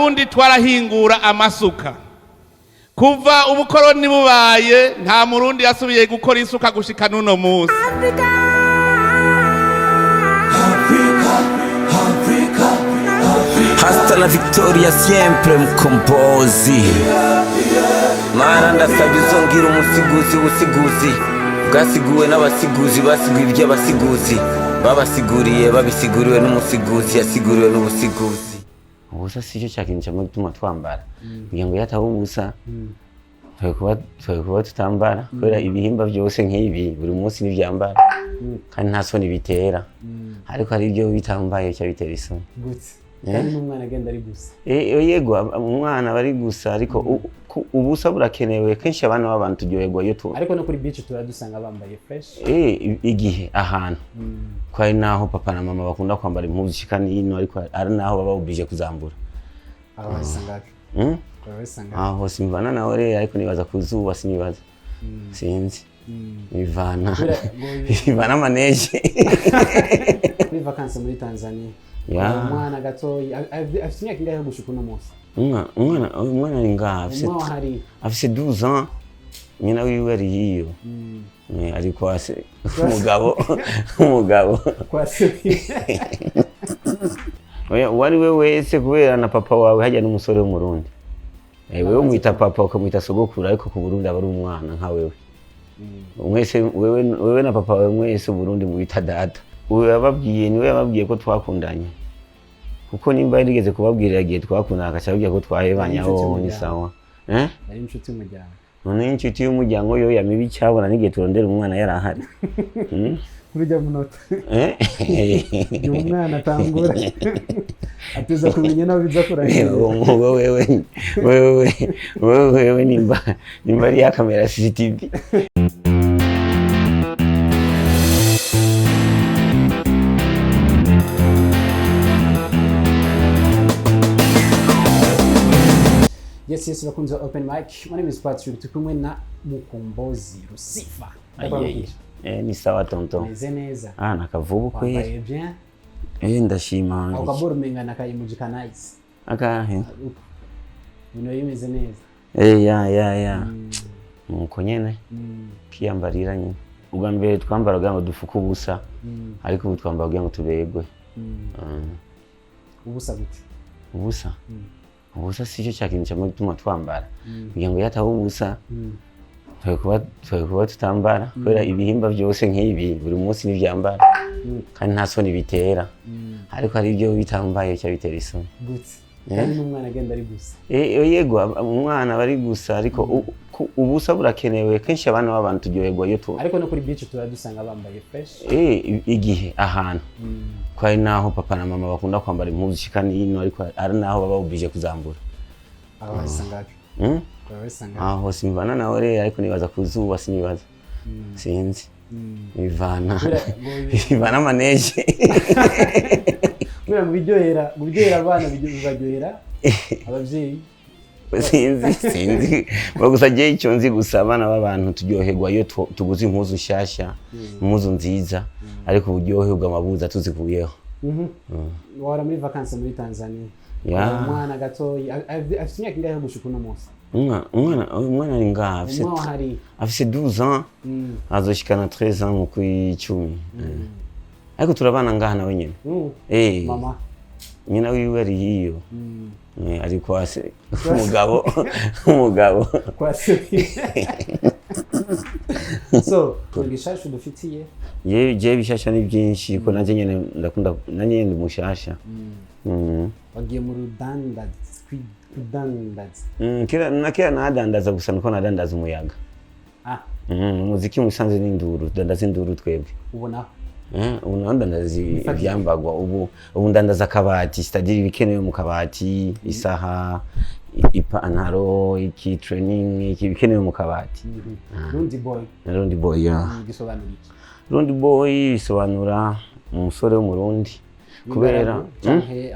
Undi twarahingura amasuka kuva ubukoroni bubaye nta murundi yasubiye gukora isuka gushika nuno musi. Hasta la victoria siempre Mukombozi. Mana ndasabye uzongira umusiguzi w'usiguzi bwasiguwe n'abasiguzi basiguye iby'abasiguzi babasiguriye babisiguriwe n'umusiguzi yasiguriwe n'ubusiguzi. Ubusa sicyo cyakintu cyo dutuma twambara kugira ngo hataba ubusa kuba tutambara kubera ibihimba byose nk'ibi buri munsi n'ibyambara kandi nta soni bitera ariko hari ibyo bitambaye cyo bitera isoni gutse kandi n'umwana agenda ari gusa yego umwana bari gusa ariko ubusa burakenewe kenshi abana b'abantu turyoherwa iyo tu ariko no kuri beach turadusanga bambaye fresh igihe ahantu kwari naho papa na mama bakunda kwambara impuzu shikani ino ariko ari naho baba ubije kuzambura abasangaka aho simvana nawe rero ariko nibaza kuzuba sinibaza sinzi ivana amaneje kuri vacances muri Tanzania umwana gatoyi afite imyaka ingahe gushika uno munsi? umwana ari ngaha afite 12 ans nyina wiwe ari hiyo ari kwase umugabo kwase wari we wese kubera na papa wawe hajya n'umusore w'umurundi wewe umwita papa ukamwita sogokuru ariko ku Burundi aba ari umwana nka wewe mwese wewe na papa wawe mwese Burundi mwita data niwe yababwiye ko twakundanye kuko nimba yarigeze kubabwirira gihe twakundana akacabwiye ko twahebanyaho ni sawa ari inshuti y'umuryango none inshuti y'umuryango yo yamibi cyabona n'igihe turondera umwana yarahari kurya munota ni umwana atangura atuza kumenya nawe biza kurangira wewe nimba ari ya kamera CCTV. Yes, bakunze open mic. My name is Patrick. Tukumwe na Mukombozi Rusifa. Ni sawa tonto. Neze neza. Nakavubu kwe. Wambaye bien. Ndashima. Ukabura umenga nakayimujika nice. Akahe. Bino yimeze neza. Ya. Nuko nyene. Kiyambarira nyene. Ubwa mbere twambaraga ngo dufuke ubusa. Ariko ubu twambaraga ngo tubegwe. Ubusa gute? Ubusa. Ubusa sicyo cyakintu cyo dutuma twambara kugira ngo hataba ubusa kuba tutambara kubera ibihimba byose nk'ibi buri munsi n'ibyambara kandi nta soni bitera ariko hari ibyo bitambaye cyo bitera isoni gutse kandi n'umwana agenda ari gusa yego umwana bari gusa ariko ubusa burakenewe kenshi abana b'abantu turyoherwa iyo tu ariko no kuri beach turadusanga bambaye fresh igihe ahantu kwari naho papa na mama bakunda kwambara impuzu shikani ino ariko ari naho baba ubije kuzambura abasangaka aho simvana nawe rero ariko nibaza kuzuba sinibaza sinzi ivana amaneje kubera mu biryohera abana bibaryohera abavyeyi sinzi bagusa je icyo nzi gusa abana b'abantu turyoherwa iyo tuguze impuzu nshasha impuzu nziza ariko uburyohe bw'amabuza tuzikuyeho wara muri vacances muri Tanzania umwana gatoyi afite imyaka ingahe gushika uno munsi? umwana ari ngaha afite 12 ans azoshikana 13 ans mu kw'icumi ariko turabana ngaha nawe nyene mama nyina wiwe ari hiyo ari kwase umugabo kwase so ngishasha dufitiye je bishasha ni byinshi ko nanje nyene ndakunda nanye ndi mushasha wagiye mu rudandaza kira nadandaza gusa nuko nadandaza umuyaga umuziki musanze n'induru dandaza induru twebwe ubona ubu nadandaza ibyambagwa ubu ndandaza akabati sitadiri bikenewe mu kabati isaha ipantaro iki training iki bikenewe mu kabati RUNDI Boy RUNDI Boy bisobanura umusore w'umurundi kubera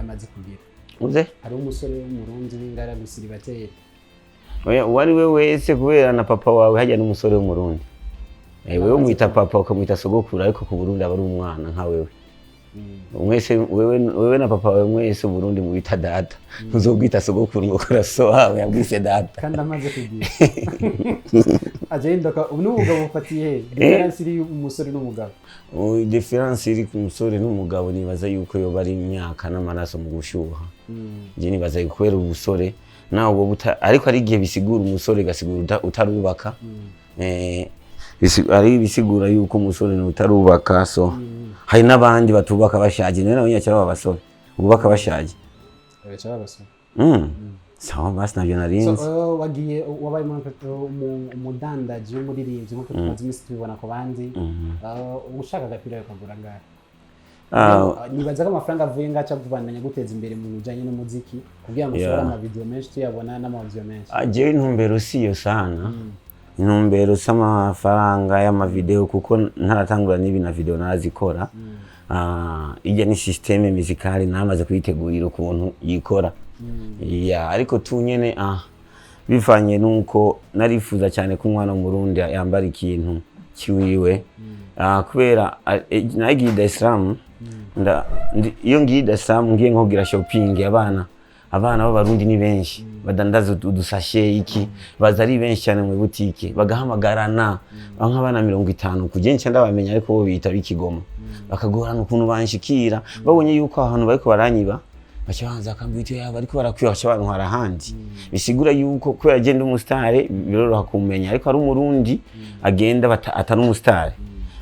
amaze kugira uze ari umusore w'umurundi w'ingara gusiribateye wari we wese kubera na papa wawe hajya n'umusore w'umurundi wewe umwita papa ukamwita sogokuru ariko ku Burundi aba ari umwana nka wewe Mwese wewe na papa wawe mwese Burundi mu bita data uzobwita sogokuru ngo kuraso wawe yabwise data kandi amaze kugira agenda n'umugabo ufatiye difference iri umusore n'umugabo difference iri ku musore n'umugabo nibaza yuko yo bari imyaka n'amaraso mu gushuha je nibaza kubera ubusore nawo ariko ari gihe bisigura umusore gasigura utarubaka ari bisigura yuko umusore n'utarubaka so hari n'abandi batubaka bashaje none abanyacyaro babasore ubaka bashaje abacyaro babasore sawa basi nabyo narinzi so wagiye wabaye umudandaji w'umuririmbyi nkuko tumaze imisi tubibona ku bandi ushaka agapira yo kagura ngahe nibaza ko amafaranga avuye ngaca kubandanya guteza imbere mu bijanye n'umuziki kugira ngo ushobore amavideo menshi tuyabona n'amaudio menshi jewe intumbero siyo sana intumbero s'amafaranga y'amavideo kuko ntaratangura n'ibi na video narazikora ijya ni systeme musicale namaze kuyitegurira ukuntu yikora ariko tunyene bivanye nuko narifuza cyane ko umwana w'umurundi yambara ikintu kiwiwe kubera nagiye Dar es Salaam iyo ngiye Dar es Salaam ngiye nkogira shopping abana b'abarundi ni benshi badandaza udusashe iki baza ari benshi cyane mu butike bagahamagarana nk'abana 50 kugence ndabamenya ariko bo bita bikigoma bakagorana ukuntu banshikira babonye yuko ahantu bariko baranyiba bacabanza akambwita yaba ariko barakwiye abantu harahandi bisigura yuko ko yagenda umusitare biroroha kumenya ariko ari umurundi agenda atari umusitare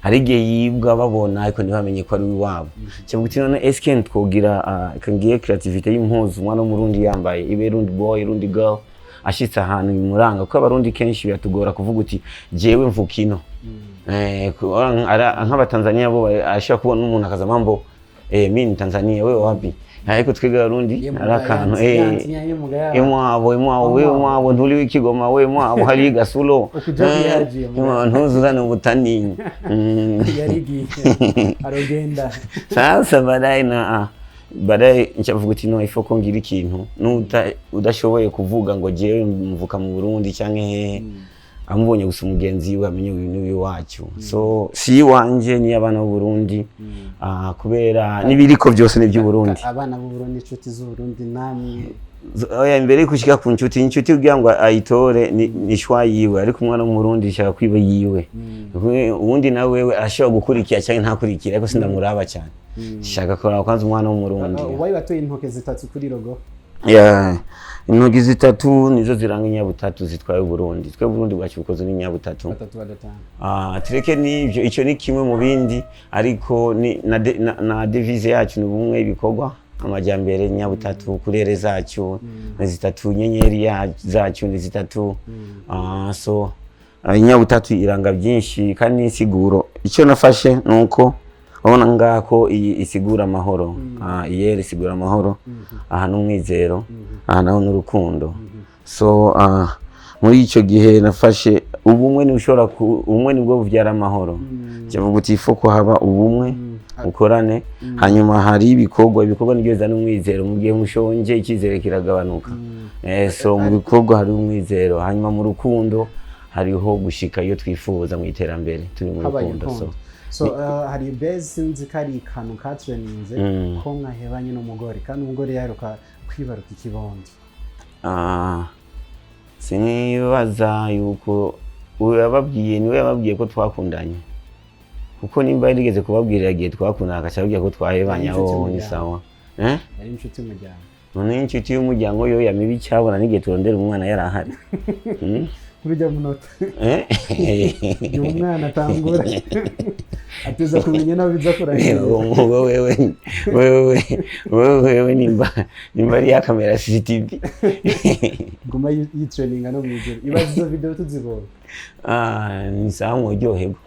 hari gihe yibwa babona ariko ntibamenye ko ari wabo cyo gutina na SKN twogira kangiye creativity y'impuzu umwana w'umurundi yambaye ibe RUNDI Boy RUNDI girl ashitse ahantu bimuranga ko abarundi kenshi biratugora kuvuga uti jewe mvukino nk'abatanzania bo ashaka kubona umuntu akaza mambo mimi Tanzania wewe wapi ariko twiga Abarundi arakantu mwabo ntuli w'ikigoma we mwabo hari gasulo ntuzuzane ubutani yarigi arogenda sasa baadaye nchavuga uti no ifoko ngira ikintu udashoboye kuvuga ngo jewe mvuka mu Burundi canke amubonye gusa umugenzi we amenye ibintu biwacu so si wanje ni abana b'u Burundi kubera nibiriko byose n'ibyo Burundi abana b'u Burundi inshuti z'u Burundi namwe oya mbere kushika ku inshuti kugira ngo ayitore ni shwa yiwe ariko umwana mu Burundi shaka kwiba yiwe ubundi na wewe ashobora gukurikira cyane ntakurikira ariko sindamuraba cyane shaka kora kwanza umwana mu Burundi wayi batoye intoke zitatu kuri logo intoki zitatu nizo ziranga inyabutatu zitwaye Burundi twe Burundi bwacyukoze n'inyabutatu tureke n'ivyo ico ni kimwe mu bindi ariko na devise yacu n'ubumwe ibikorwa amajyambere nyabutatu kurere zacu zitatu nyenyeri zacu ni zitatu so inyabutatu iranga byinshi kandi insiguro icyo nafashe nuko abona ngako isigura amahoro iyere isigura amahoro aha n'umwizero aha naho n'urukundo so muri ico gihe nafashe ubumwe ni ushobora ubumwe nibwo buvyara amahoro cyavuga uti ifoko haba ubumwe ukorane hanyuma hari ibikorwa nibyo bizana umwizero mu gihe mushonje ikizere kiragabanuka so mu bikorwa hari umwizero hanyuma mu rukundo hariho gushika iyo twifuza mu iterambere turi mu rukundo so hari base nzikari kanu katreninze ko nkahebanye n'umugore kandi umugore yaruka kwibaruka ikibondo sinibaza yuko niwe yababwiye ko twakundanye kuko nimba yarigeze kubabwirira gihe twakundana akacababwira ko twahebanye aho ni sawa yari inshuti y'umuryango none inshuti y'umuryango yo yamibi cyabona n'igihe turondera umwana yarahari kurya munota umwana atangura ateza kumenya nawe biza kurangira wewe nimba ari ya kamera CCTV guma yitraininga no mwijoro ibazizo video tuzibona ni sawa muryohego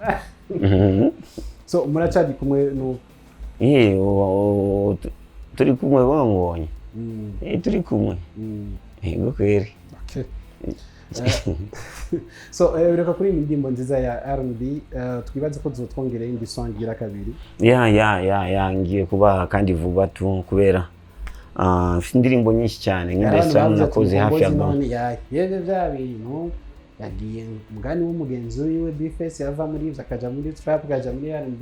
so muracadi kumwe no turi kumwe bongonye turi kumwe yego kweri so ureka kuri indirimbo nziza ya R&B twibaze ko zotwongera indi song gira kabiri ngiye kuba kandi vuba tu kubera indirimbo nyinshi cyane nk'indasam nakoze hafi ya none yeve bya bintu yagiye mugani w'umugenzi wiwe Bface yava muri ivyo akaja muri trap akaja muri R&B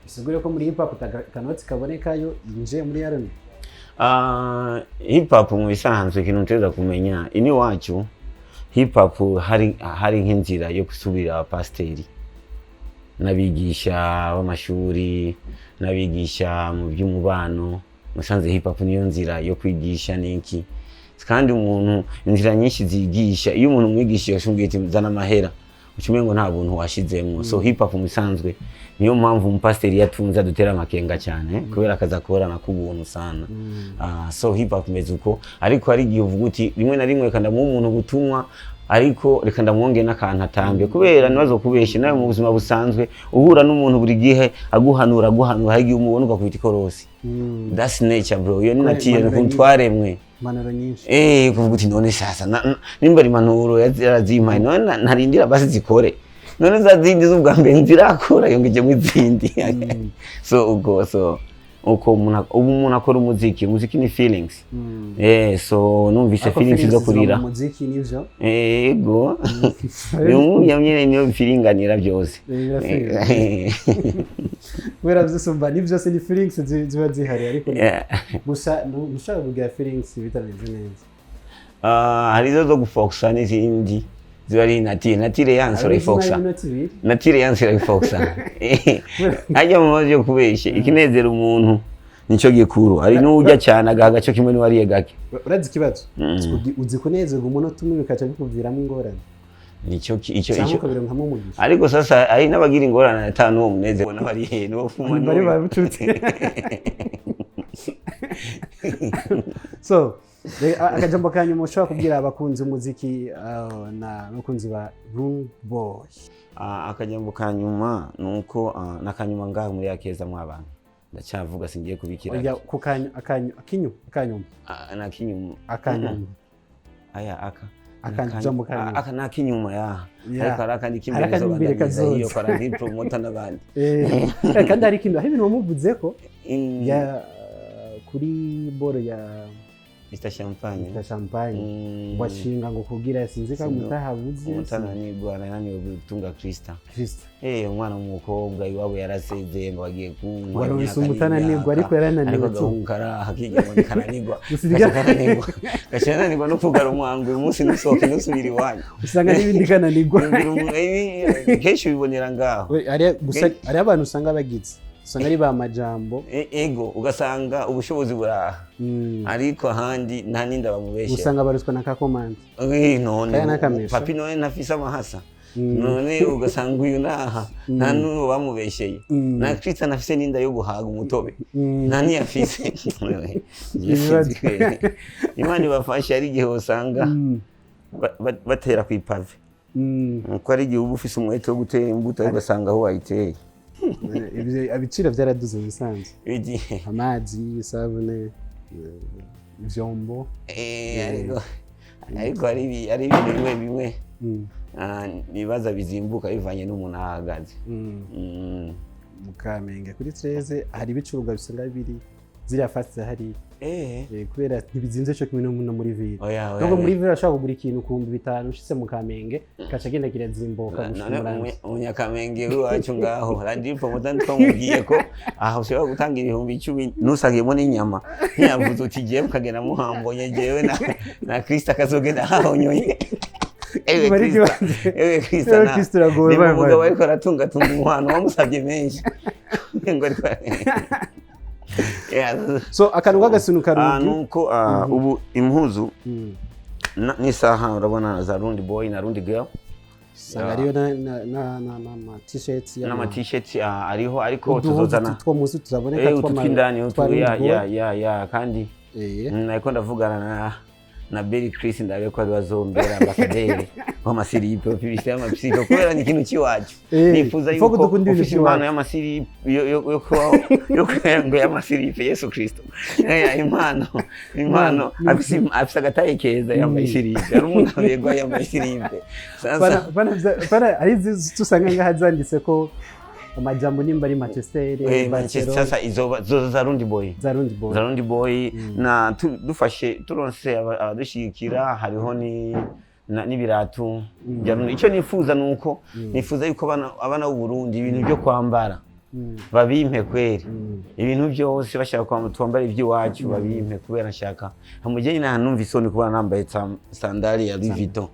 Sigure ko muri hip hop kanoti kabonekayo inje muri RUNDI. Hip hop mu bisanzwe ikintu nteza kumenya ini wacu hip hop hari nk'inzira yo gusubira abapasiteri n'abigisha b'amashuri n'abigisha mu by'umubano. Musanze hip hop niyo nzira yo kwigisha n'iki, kandi umuntu inzira nyinshi zigisha. Iyo umuntu umwigisha yashumbwiye ati zana amahera ucumengo nta buntu washizemo. So hip hop musanzwe niyo mpamvu umupasiteri yatunza dutera amakenga cyane kubera akaza kuborana kubuntu sana. So hip hop meze uko, ariko hari igihe uvuga uti rimwe na rimwe kanda mu umuntu gutumwa, ariko reka ndamwonge n'akantu atambye kubera nibazo kubeshe nawe mu buzima busanzwe uhura n'umuntu buri gihe aguhanura hari igihe umubona ugakubita ikorosi. That's nature bro, iyo ni nature kuntwaremwe manuro nyinshi. Kuvuga uti none sasa nimba ari manuro yazimpaye none ntarindira basi zikore, none za zindi z'ubwa mbere nzirakora yongeje mu zindi. Uko umuntu akora umuziki ni feelings. So numvise feelings zo kurira umuziki nivyo ego yamye niyo bifiringanira byose. Wera byosumba nivyo se ni feelings ziba zihari, ariko gusa nushaka kugira feelings bitameze neza. Hari zo gufoxa n'izindi ziba ari natire yansora ifoxa, natire yansora ifoxa. Ajya mu mazi yo kubeshe ikinezera umuntu nico gikuru, ari n'ujya cyane agahaga cyo kimwe n'uwariye gake. Urazi kibazo uzi kunezerwa umuntu tumwe bikaca bikuviramo ingorane. Nico kabironkamo umugisha. Ariko sasa ari n'abagira ingorane atanu wo munezero n'abari no fuma bari babututse. So akajambo kanyu mushobora kubwira abakunzi umuziki na bakunzi ba RUNDI Boy. Akajambo kanyuma nuko nakanyuma ngaho muri yakeza mw'abantu ndacavuga singiye kubikira. Oya ku akanyuma aya akajambo kanyu aka nakinyuma ya ariko arakandi kimbere zo bandagiza iyo para ndi promoter n'abandi. Kandi hari kintu ibintu wamuvuze ko ya kuri boro ya Mr. Champagne washinga ngo kugira sinzi ka mutahabuze umutana nibwo nani gutunga Krista. Umwana w'umukobwa iwabo yarasezeye ngo agiye kunywa. Warose umutana nibwo ariko yarananiwe gahungara hakijya ngo kananigwa gashananigwa no kugara umwango uyu munsi nisohoke nusubira iwanyu usanga n'ibindi kananigwa kenshi bibonera ngaho. Ari abantu usanga bagize usanga ari ba majambo ego ugasanga ubushobozi buraha, ariko handi nta ninda bamubeshe usanga baruswa na kakomande none papi none nafisa amahasa none ugasanga uyu naha nta n'uwo bamubesheye na Krista nafise ninda yo guhaga umutobe nta niyafise. Imana ibafashe ari igihe usanga batera kwipave uko ari igihe uba ufise umwete wo gutera imbuto ugasanga aho wayiteye. Ibiciro byaraduze bisanzwe amazi isabune ivyombo ariko ari ibintu bimwe nibaza bizimbuka bivanye n'umuntu ahagaze. Mu Kamenge kuri 13 hari ibicuruzwa bisanga biri ziriya fast hari kubera ntibizinze cyo kimwe no muri ville. Nubwo muri ville ashaka kugura ikintu ku 500 ushitse mu Kamenge kaca genda kirazimboka gushimura. Umunyakamenge wacu ngaho randi promoter twamubwiye ko aha ushobora gutanga 10,000 nusagiyemo n'inyama ntiyavuze uti giye mukagena muhambonye jewe na Krista kazogenda hahonyoye. Krista ragowe baba umugabo ariko aratunga umuhano wamusabye menshi ngo ariko so akantu k'agasunuka rundi nuko ubu impuzu n'isaha urabona za RUNDI Boy na RUNDI Girl ariyo na t-shirts na t-shirts ariho, ariko tuzozana two muzi tuzaboneka tw'indani ya kandi nako ndavugana na Berry Chris ndabe ko bazombera ambasaderi w'amasiripe publicité y'amasiripe kubera ni ikintu kiwacu nifuza yuko ufite impano y'amasiripe yo kwengo y'amasiripe Yesu Kristo impano afisa agataye keza y'amasiripe ari umuntu abegwa y'amasiripe sasa ari tusanga ngahazanditse ko amajambo nimba ari Manchester sasa izo za RUNDI Boy na dufashe turonse abadushikira hariho n'ibiratu. Icyo nifuza nuko nifuza yuko abana b'u Burundi ibintu byo kwambara babimpe kweri ibintu byose bashaka kwa twambara iby'iwacu babimpe kubera nshaka hamujye nta numva isoni kuba nambaye sandali ya Louis Vuitton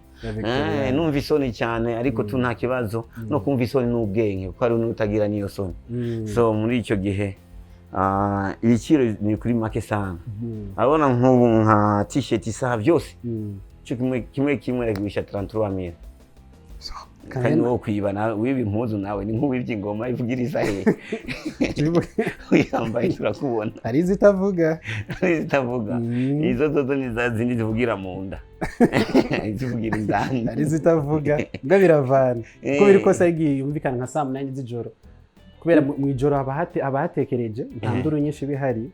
numva isoni cyane ariko tu nta kibazo no kumva isoni n'ubwenge kuko ari n'utagira niyo soni so muri icyo gihe ibiciro ni kuri make sana abona nk'ubu nka t-shirt isaha byose cyo kimwe ragwisha 33000 kandi wo kwibana wiba impuzu nawe ni nk'uwivye ingoma ivugiriza he uyambaye turakubona ari zitavuga izo zozo ni za zindi zivugira mu nda zivugira indani ari zitavuga mbwa biravana ko biri kose agiye yumvikana nka saa 8 z'ijoro kubera mu ijoro abahatekereje nta nduru nyinshi bihari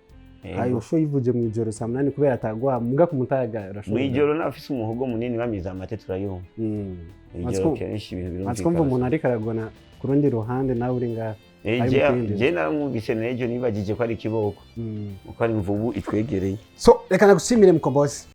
ayo sho yivuje mu ijoro saa 8 kubera atagwa mbwa ku mutaga mu ijoro nafise umuhogo munini bamiza amate turayumva ijoro kenshi ibintu birumvikana atwumva umuntu ariko aragona ku rundi ruhande nawe uri ngaha je naramwumvise nejo nibagije ko ari kiboko uko ari imvubu itwegereye so reka nagushimire Mukombozi